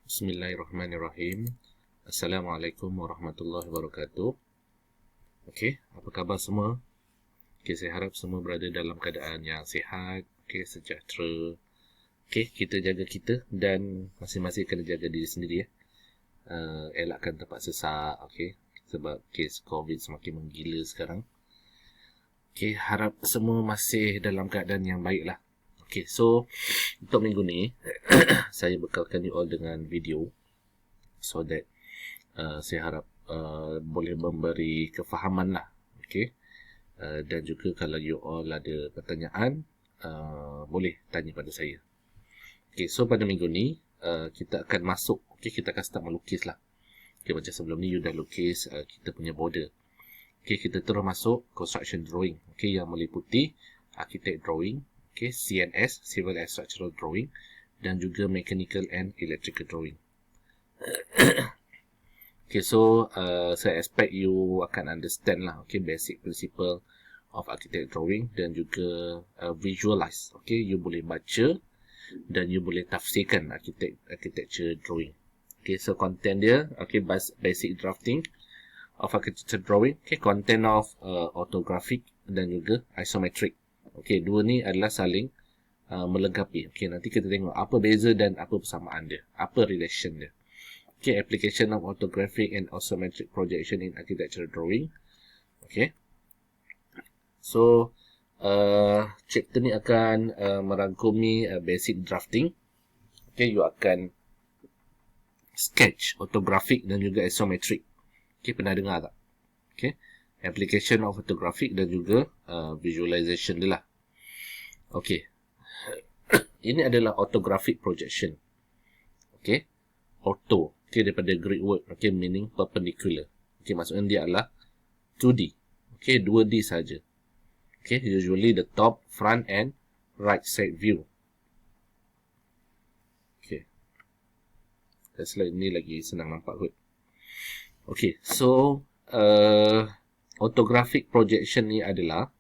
Bismillahirrahmanirrahim. Assalamualaikum warahmatullahi wabarakatuh. Okey, apa khabar semua? Okey, saya harap semua berada dalam keadaan yang sihat, okey, sejahtera. Okey, kita jaga kita dan masing-masing kena jaga diri sendiri ya. Elakkan tempat sesak, okey, sebab kes COVID semakin menggila sekarang. Okey, harap semua masih dalam keadaan yang baik lah. Okey, so untuk minggu ni saya bekalkan you all dengan video so that saya harap boleh memberi kefahaman lah. Okay? Dan juga kalau you all ada pertanyaan, boleh tanya pada saya. Okay, so pada minggu ni kita akan masuk, okay, kita akan start melukis lah. Okay, macam sebelum ni you dah lukis kita punya border. Okay, kita terus masuk construction drawing, okay, yang meliputi architect drawing, okay, CNS, civil and structural drawing, dan juga mechanical and electrical drawing. Okay, so saya expect you akan understand lah, okay, basic principle of architect drawing dan juga visualize. Okay, you boleh baca dan you boleh tafsirkan architecture drawing. Okay, so content dia, okay, basic drafting of architecture drawing, okay, content of orthographic dan juga isometric. Okay, dua ni adalah saling melengkapi. Okay, nanti kita tengok apa beza dan apa persamaan dia, apa relation dia. Okay, application of orthographic and isometric projection in architectural drawing. Okay, so chapter ni akan merangkumi basic drafting. Okay, you akan sketch orthographic dan juga isometric. Okay, pernah dengar tak? Okay, application of orthographic dan juga visualization dia lah. Okay, ini adalah orthographic projection. Okay, ortho, okay, daripada Greek word, okay, meaning perpendicular. Okay, maksudnya dia adalah 2D. Okay, 2D saja. Okay, usually the top, front and right side view. Okay, slide ni lagi senang nampak kot. Okay, so orthographic projection ni adalah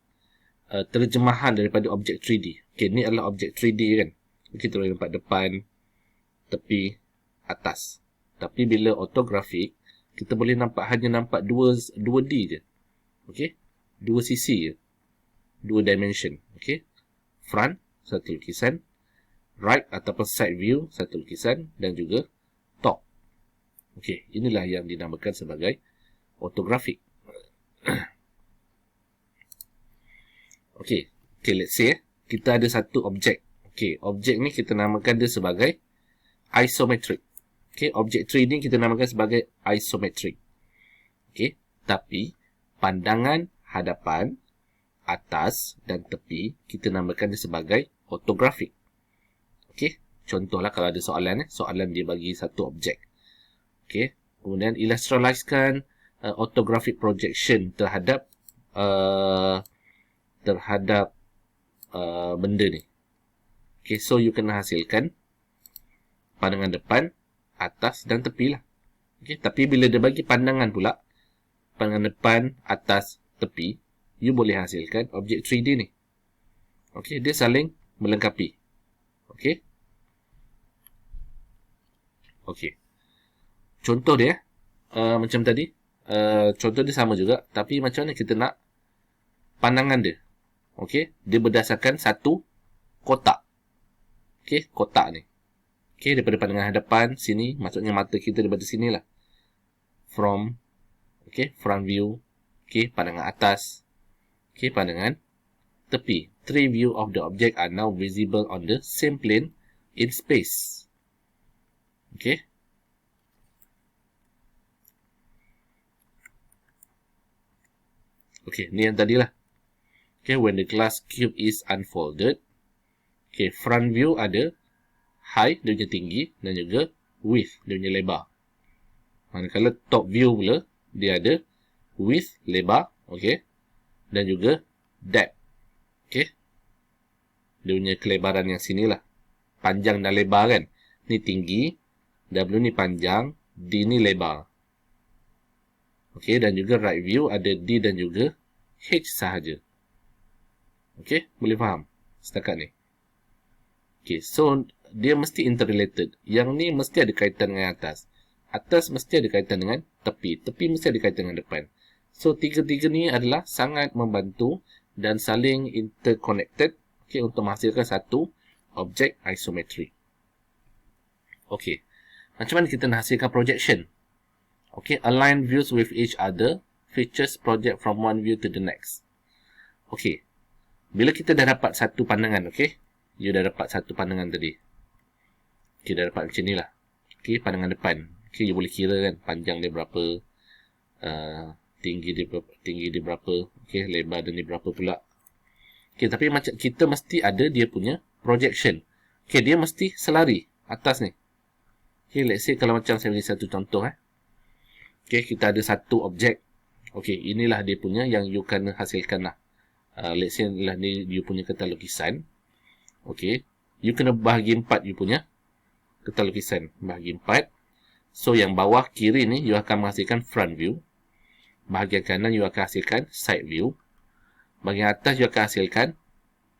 terjemahan daripada objek 3D. Okay, ni adalah objek 3D kan. Kita boleh nampak depan, tepi, atas. Tapi bila orthographic, kita boleh nampak hanya nampak 2D je. Okay, 2 sisi je. 2 dimension. Okay, front, satu lukisan, right ataupun side view, satu lukisan, dan juga top. Okay, inilah yang dinamakan sebagai orthographic. Okay, let's say kita ada satu objek. Okay, objek ni kita namakan dia sebagai isometric. Okay, objek 3 ni kita namakan sebagai isometric. Okay, tapi pandangan hadapan, atas dan tepi kita namakan dia sebagai orthographic. Okay, contohlah kalau ada soalan, soalan dia bagi satu objek. Okay, kemudian illustralizekan orthographic projection terhadap benda ni. Okay, so you kena hasilkan pandangan depan, atas dan tepi lah. Okay, tapi bila dia bagi pandangan pula, pandangan depan, atas, tepi, you boleh hasilkan objek 3D ni. Okay, dia saling melengkapi. Okay. Okay. Contoh dia, macam tadi, contoh dia sama juga, tapi macam mana kita nak pandangan dia. Okay, dia berdasarkan satu kotak. Okay, kotak ni. Okay, daripada pandangan hadapan, sini, maksudnya mata kita daripada sini lah. From, okay, front view. Okay, pandangan atas. Okay, pandangan tepi. 3 view of the object are now visible on the same plane in space. Okay. Okay, ni yang tadi lah. Okay, when the glass cube is unfolded. Okay, front view ada height, dia punya tinggi, dan juga width, dia punya lebar. Manakala top view pula, dia ada width, lebar, okay, dan juga depth. Okay, dia punya kelebaran yang sini lah. Panjang dan lebar kan. Ni tinggi, W ni panjang, D ni lebar. Okay, dan juga right view ada D dan juga H sahaja. Okay, boleh faham setakat ni? Okay, so dia mesti interrelated. Yang ni mesti ada kaitan dengan atas. Atas mesti ada kaitan dengan tepi. Tepi mesti ada kaitan dengan depan. So, tiga-tiga ni adalah sangat membantu dan saling interconnected, okay, untuk menghasilkan satu objek isometri. Okay. Macam mana kita nak hasilkan projection? Okay, align views with each other. Features project from one view to the next. Okay. Bila kita dah dapat satu pandangan, okay. You dah dapat satu pandangan tadi. Okay, dah dapat macam ni lah. Okay, pandangan depan. Okay, you boleh kira kan, panjang dia berapa, tinggi dia berapa, okay, lebar dia ni berapa pula. Okay, tapi macam kita mesti ada dia punya projection. Okay, dia mesti selari atas ni. Okay, let's say kalau macam saya beri satu contoh. Okay, kita ada satu objek. Okay, inilah dia punya yang you kena hasilkan lah. Let's say lah ni you punya kertas lukisan. Okay, you kena bahagi 4 you punya kertas lukisan. Bahagi 4. So, yang bawah kiri ni you akan menghasilkan front view. Bahagian kanan you akan hasilkan side view. Bahagian atas you akan hasilkan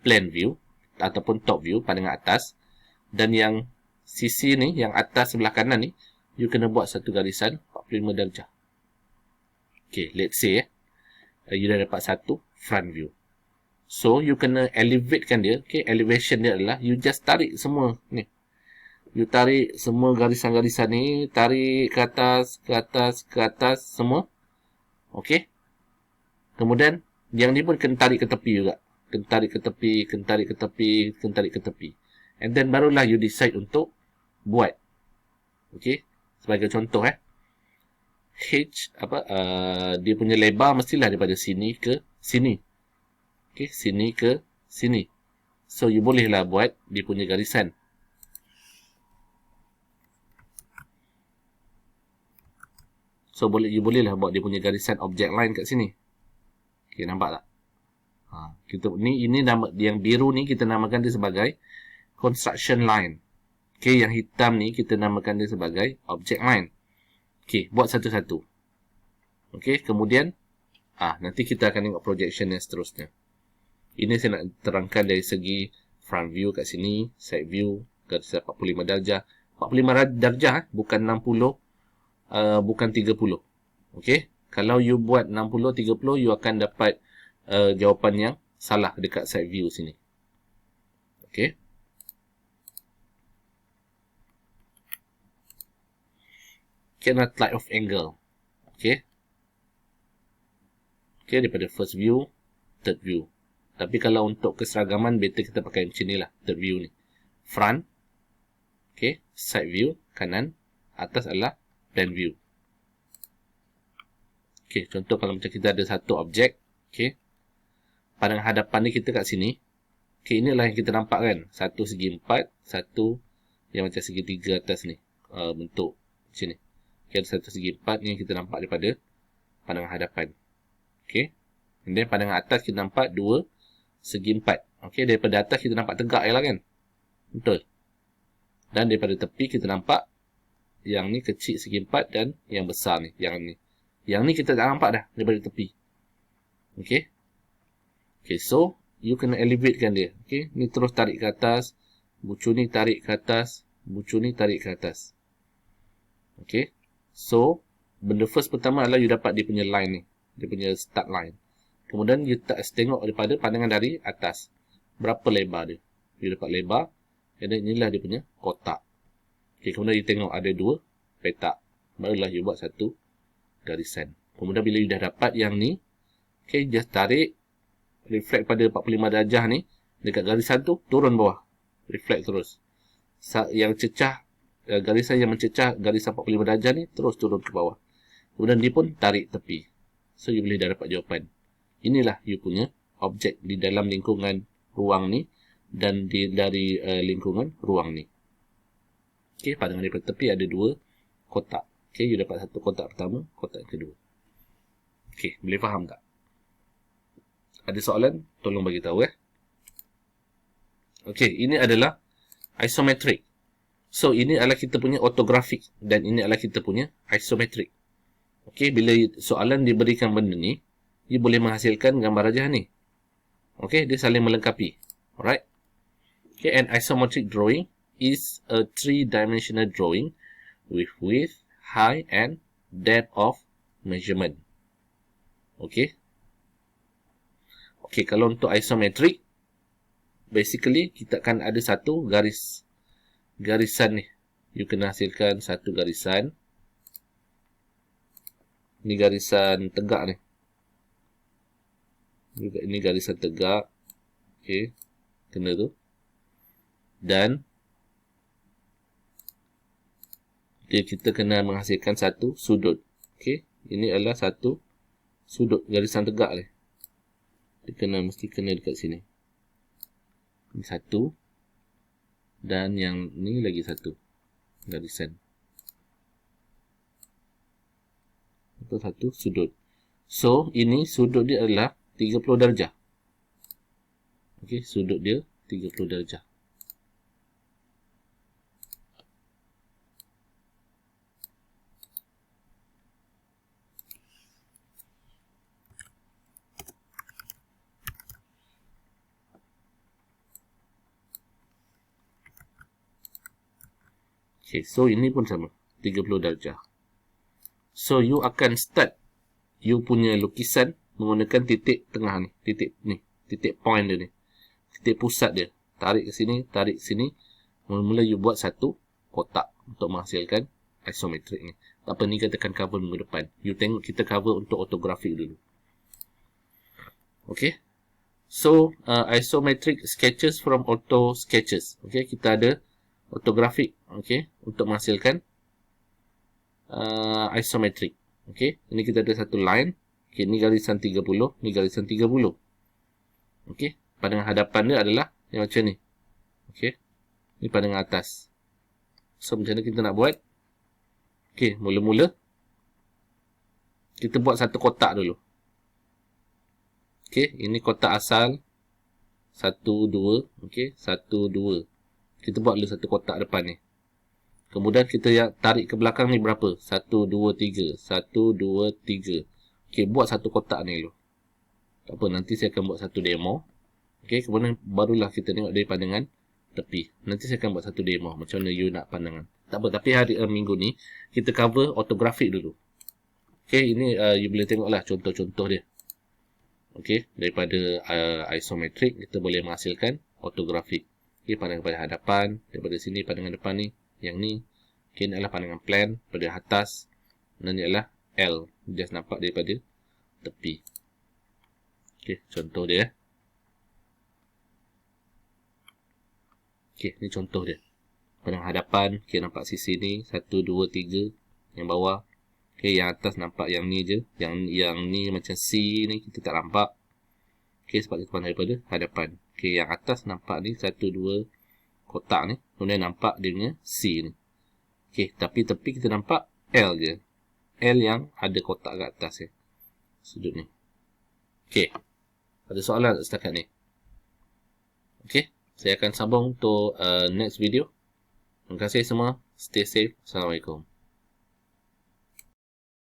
plan view ataupun top view, pandangan atas. Dan yang sisi ni, yang atas sebelah kanan ni, you kena buat satu garisan 45 darjah. Okay, let's say you dah dapat satu front view. So, you kena elevatekan dia. Okay, elevation dia adalah you just tarik semua ni. You tarik semua garisan-garisan ni, tarik ke atas, ke atas, ke atas, semua. Okay. Kemudian, yang ni pun kena tarik ke tepi juga. Kena tarik ke tepi, kena tarik ke tepi, kena tarik ke tepi. And then, barulah you decide untuk buat. Okay. Sebagai contoh, dia punya lebar mestilah daripada sini ke sini. Okay, sini ke sini. So, you bolehlah buat dia punya garisan. So, you bolehlah buat dia punya garisan object line kat sini. Okay, nampak tak? Ini nama yang biru ni kita namakan dia sebagai construction line. Okay, yang hitam ni kita namakan dia sebagai object line. Okay, buat satu-satu. Okay, kemudian nanti kita akan tengok projection yang seterusnya. Ini saya nak terangkan dari segi front view kat sini, side view, garisan 45 darjah. 45 darjah, bukan 60, bukan 30. Okay, kalau you buat 60, 30, you akan dapat jawapan yang salah dekat side view sini. Okay. Cannot light of angle. Okay. Okay, daripada first view, third view. Tapi kalau untuk keseragaman, better kita pakai macam ni lah, third view ni. Front, okay, side view, kanan, atas adalah plan view. Okay, contoh kalau macam kita ada satu objek, okay, pandangan hadapan ni kita kat sini. Okay, inilah yang kita nampak kan, satu segi 4, satu yang macam segi 3 atas ni, bentuk macam ni. Okay, ada satu segi 4 ni yang kita nampak daripada pandangan hadapan. Okay, and then pandangan atas kita nampak 2 segi 4. Okay, daripada atas kita nampak tegak je lah kan. Betul. Dan daripada tepi kita nampak yang ni kecil segi 4 dan yang besar ni, yang ni. Yang ni kita tak nampak dah daripada tepi. Okay. Okay, so you kena elevatekan dia. Okay, ni terus tarik ke atas. Bucu ni tarik ke atas. Bucu ni tarik ke atas. Okay. So, benda first pertama adalah you dapat dia punya line ni. Dia punya start line. Kemudian you tengok daripada pandangan dari atas. Berapa lebar dia. You dapat lebar. Dan inilah dia punya kotak. Okay, kemudian you tengok ada 2 petak. Barulah you buat satu garisan. Kemudian bila you dah dapat yang ni. Okay, just tarik. Reflect pada 45 darjah ni. Dekat garisan tu, turun bawah. Reflect terus. Yang cecah, garisan yang mencecah garisan 45 darjah ni, terus turun ke bawah. Kemudian dia pun tarik tepi. So, you boleh dah dapat jawapan. Inilah you punya objek di dalam lingkungan ruang ni dan dari lingkungan ruang ni. Okay, pandangan daripada tepi ada 2 kotak. Okay, you dapat satu kotak pertama, kotak yang kedua. Okay, boleh faham tak? Ada soalan? Tolong bagi tahu . Okay, ini adalah isometric. So, ini adalah kita punya orthographic dan ini adalah kita punya isometric. Okay, bila soalan diberikan benda ni, you boleh menghasilkan gambar rajah ni. Okay, dia saling melengkapi. Alright. Okay, and isometric drawing is a three-dimensional drawing with width, height, and depth of measurement. Okay. Okay, kalau untuk isometric, basically kita akan ada satu garisan ni. You kena hasilkan satu garisan. Ni garisan tegak ni. Ini garisan tegak. Okay. Kena tu. Dan kita kena menghasilkan satu sudut. Okay. Ini adalah satu sudut garisan tegak ni. Dia mesti kena dekat sini. Ini satu. Dan yang ni lagi satu garisan. Itu satu sudut. So, ini sudut dia adalah 30 darjah. Okey, sudut dia 30 darjah. Okay, so ini pun sama, 30 darjah. So, you akan start you punya lukisan menggunakan titik tengah ni, titik point dia ni, titik pusat dia. Tarik ke sini, tarik ke sini. Mula-mula you buat satu kotak untuk menghasilkan isometrik ni. Tak apa, ni katakan cover minggu depan. You tengok kita cover untuk ortografik dulu. Okay. So, isometric sketches from auto sketches. Okay, kita ada ortografik, okay, untuk menghasilkan isometrik. Okay, ini kita ada satu line. Okay, ni garisan 30, ni garisan 30. Okay, pandangan hadapan dia adalah yang macam ni. Okay, ni pandangan atas. So, macam mana kita nak buat? Okay, mula-mula kita buat satu kotak dulu. Okay, ini kotak asal 1, 2. Okay, 1, 2. Kita buat dulu satu kotak depan ni. Kemudian kita tarik ke belakang ni berapa? 1, 2, 3. 1, 2, 3. Okay, buat satu kotak ni dulu. Tak apa, nanti saya akan buat satu demo. Okay, kemudian barulah kita tengok dari pandangan tepi. Nanti saya akan buat satu demo. Macam mana you nak pandangan. Tak apa, tapi hari minggu ni, kita cover ortografik dulu. Okay, ini you boleh tengoklah contoh-contoh dia. Okay, daripada isometrik, kita boleh menghasilkan ortografik. Okay, pandangan pada hadapan, daripada sini pandangan depan ni, yang ni, okay, ni adalah pandangan plan pada atas, dan ni adalah L, just nampak daripada tepi. Okay, contoh dia. Okay, ni contoh dia. Pandangan hadapan, okay, nampak sisi ni, 1, 2, 3, yang bawah. Okay, yang atas nampak yang ni je, yang ni macam C ni, kita tak nampak. Okay, sebab kita pandang daripada hadapan. Okay, yang atas nampak ni 1, 2 kotak ni. Kemudian nampak dia punya C ni. Okay, tapi tepi kita nampak L je. L yang ada kotak kat atas ya. Sudut ni. Okay. Ada soalan setakat ni? Okay. Saya akan sambung untuk next video. Terima kasih semua. Stay safe. Assalamualaikum.